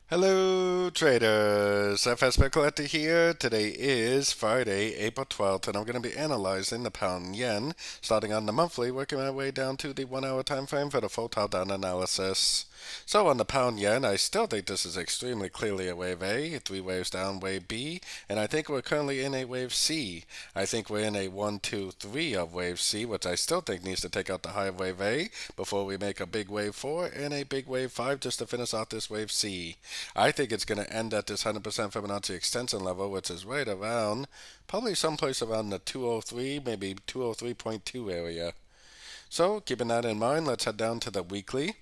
Hello traders, FX Pip Collector here. Today is Friday, April 12th, and I'm going to be analyzing the pound yen, starting on the monthly, working my way down to the 1 hour time frame for the full top down analysis. So on the pound yen, I still think this is extremely clearly a wave A, 3 waves down, wave B, and I think we're currently in a wave C. I think we're in a 1, 2, 3 of wave C, which I still think needs to take out the high of wave A before we make a big wave 4 and a big wave 5 just to finish off this wave C. I think it's going to end at this 100% Fibonacci extension level, which is right around, probably someplace around the 203, maybe 203.2 area. So, keeping that in mind, let's head down to the weekly.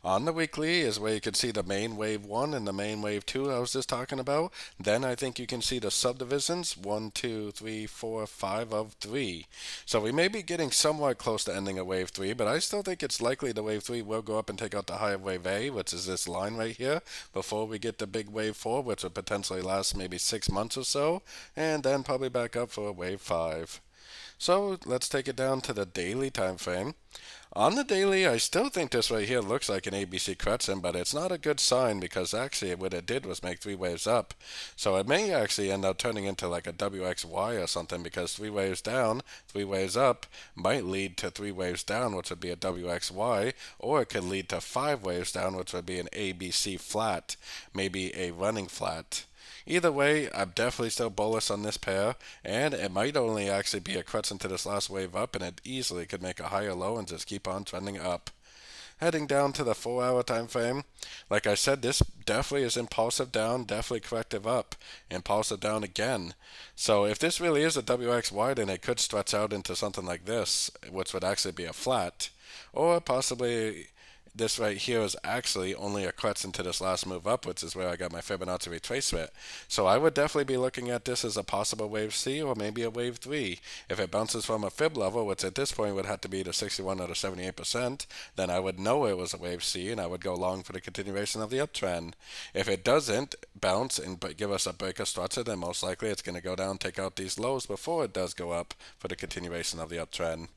On the weekly is where you can see the main wave 1 and the main wave 2 I was just talking about. Then I think you can see the subdivisions 1, 2, 3, 4, 5 of 3. So we may be getting somewhat close to ending a wave 3, but I still think it's likely the wave 3 will go up and take out the high of wave A, which is this line right here, before we get the big wave 4, which would potentially last maybe 6 months or so, and then probably back up for a wave 5. So let's take it down to the daily time frame. On the daily, I still think this right here looks like an ABC crescent, but it's not a good sign because actually what it did was make 3 waves up. So it may actually end up turning into like a WXY or something because 3 waves down, 3 waves up might lead to 3 waves down, which would be a WXY, or it could lead to 5 waves down, which would be an ABC flat, maybe a running flat. Either way, I'm definitely still bullish on this pair, and it might only actually be a crescent to this last wave up, and it easily could make a higher low and just keep on trending up. Heading down to the 4 hour time frame, like I said, this definitely is impulsive down, definitely corrective up, impulsive down again. So if this really is a WXY, then it could stretch out into something like this, which would actually be a flat, or possibly this right here is actually only a crescent to this last move up, which is where I got my Fibonacci retracement. So I would definitely be looking at this as a possible wave C or maybe a wave 3. If it bounces from a fib level, which at this point would have to be the 61 or the 78%, then I would know it was a wave C and I would go long for the continuation of the uptrend. If it doesn't bounce and give us a breaker structure, then most likely it's going to go down, take out these lows before it does go up for the continuation of the uptrend.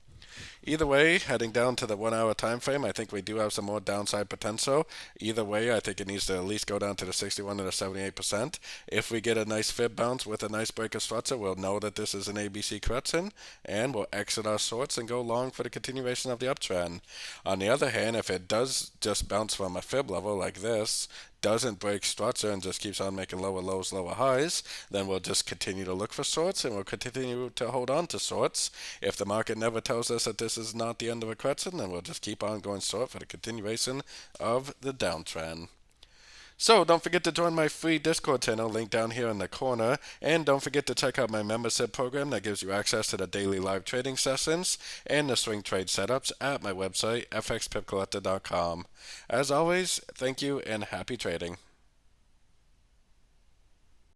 Either way, heading down to the 1 hour time frame, I think we do have some more downside potential. Either way, I think it needs to at least go down to the 61 or the 78%. If we get a nice fib bounce with a nice breaker structure, we'll know that this is an ABC crescent, and we'll exit our shorts and go long for the continuation of the uptrend. On the other hand, if it does just bounce from a fib level like this, doesn't break structure and just keeps on making lower lows, lower highs, then we'll just continue to look for shorts and we'll continue to hold on to shorts. If the market never tells us that this is not the end of a crescent, then we'll just keep on going short for the continuation of the downtrend. So don't forget to join my free Discord channel, link down here in the corner, and don't forget to check out my membership program that gives you access to the daily live trading sessions and the swing trade setups at my website, fxpipcollector.com. As always, thank you and happy trading.